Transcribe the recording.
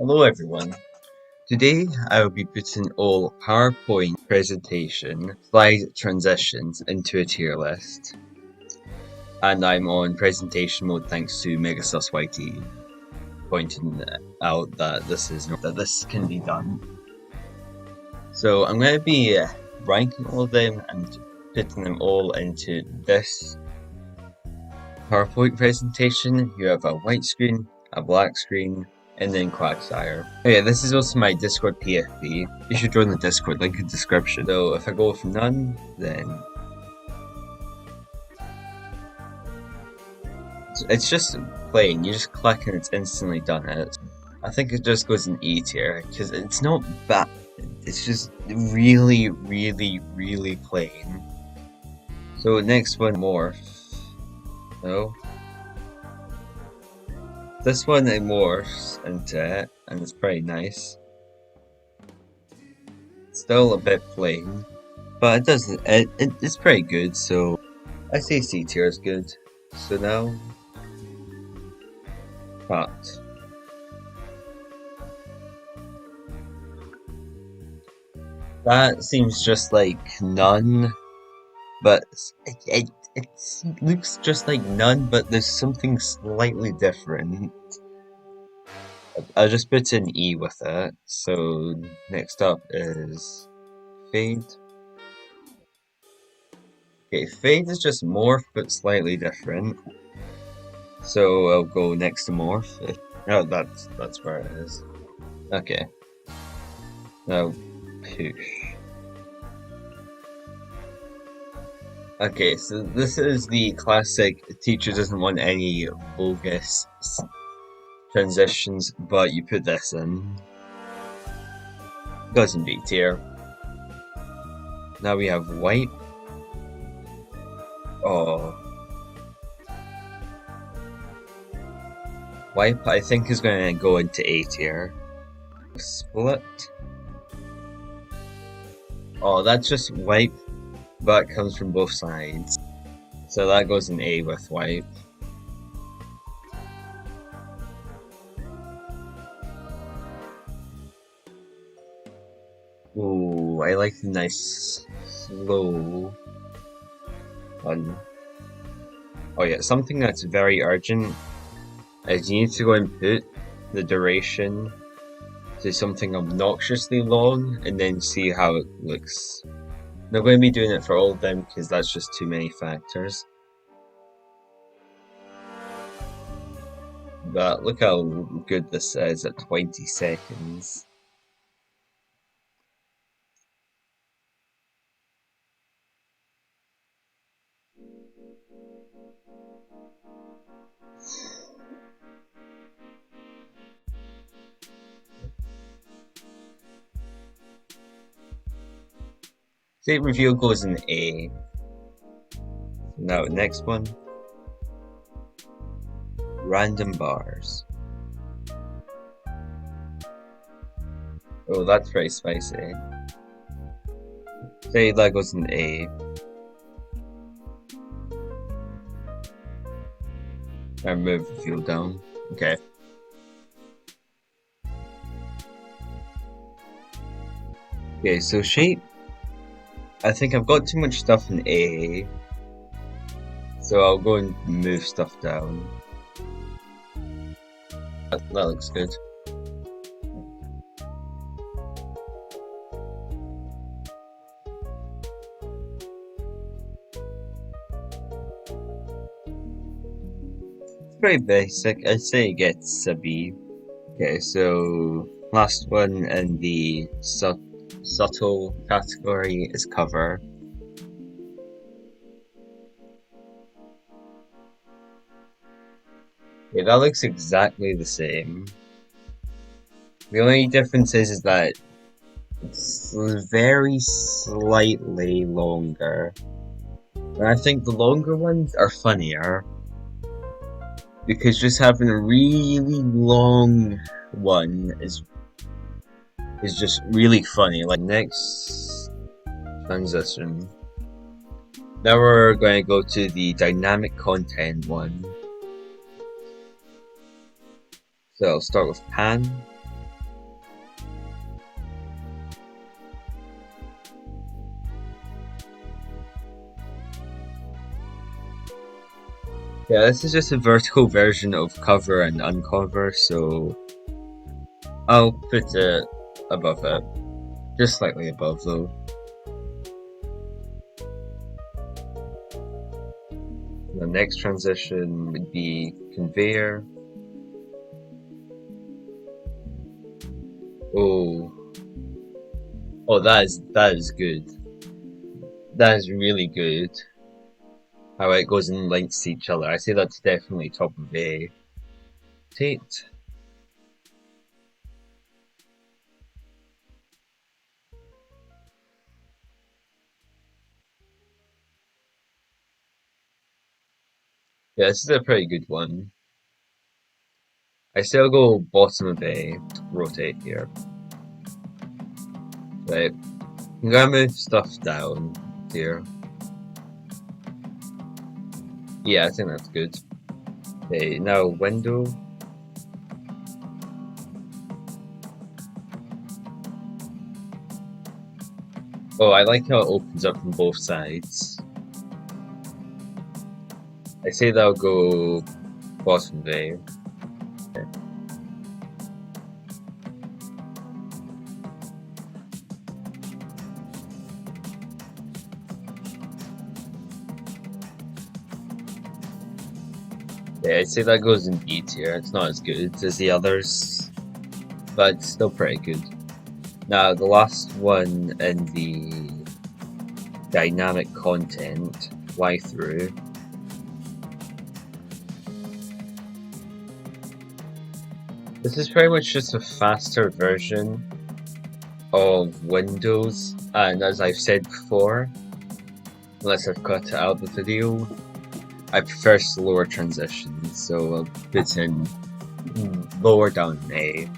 Hello everyone. Today I will be putting all PowerPoint presentation slide transitions into a tier list. And I'm on presentation mode thanks to MegaSusYT pointing out that this can be done. So I'm going to be ranking all of them and putting them all into this PowerPoint presentation. You have a white screen, a black screen, and then Quagsire. Okay, this is also my Discord PFP. You should join the Discord, link in description. So if I go with none, then it's just playing. You just click and it's instantly done it. I think it just goes in E tier because it's not bad. It's just really plain. So next one, Morph. No. This one it morphs into it, and it's pretty nice. Still a bit plain, but it doesn't. It's pretty good. So I say C tier is good. So now, Cut. That seems just like none, but it looks just like none, but there's something slightly different. I'll just put an E with it. So next up is Fade. Okay, Fade is just Morph, but slightly different. So I'll go next to Morph. Oh, that's where it is. Okay. Now, Push. Okay, so this is the classic teacher doesn't want any bogus transitions, but you put this in. Goes in B tier. Now we have White. Oh. Wipe, I think, is going to go into A tier. Split. Oh, that's just Wipe, but it comes from both sides. So that goes in A with Wipe. Ooh, I like the nice slow one. Oh yeah, something that's very urgent is you need to go and put the duration to something obnoxiously long and then see how it looks. I'm not going to be doing it for all of them because that's just too many factors. But look how good this is at 20 seconds. State reveal goes in A. Now, next one. Random bars. Oh, that's very spicy. Say that goes in A. I move the fuel down. Okay. Okay, so shape. I think I've got too much stuff in A. So I'll go and move stuff down. That looks good. It's very basic. I'd say it gets a B. Okay, so last one in the subtle category is cover. Okay, that looks exactly the same. The only difference is that it's very slightly longer. And I think the longer ones are funnier. Because just having a really long one is just really funny. Like next transition. Now we're going to go to the dynamic content one. So I'll start with pan. Yeah, this is just a vertical version of cover and uncover, so I'll put it above it. Just slightly above though. The next transition would be conveyor. Oh, oh, that is good. That is really good. How it goes and links to each other. I say that's definitely top of A. Tate. Yeah, this is a pretty good one. I still go bottom of A. Rotate here. Right. I'm gonna move stuff down here. Yeah, I think that's good. Okay, now window. Oh, I like how it opens up from both sides. I say that'll go bottom of A. Okay. Yeah, I'd say that goes in B tier. It's not as good as the others, but it's still pretty good. Now, the last one in the dynamic content fly-through. This is pretty much just a faster version of Windows, and as I've said before, unless I've cut it out of the video, I prefer slower transitions, so I'll put in lower down A.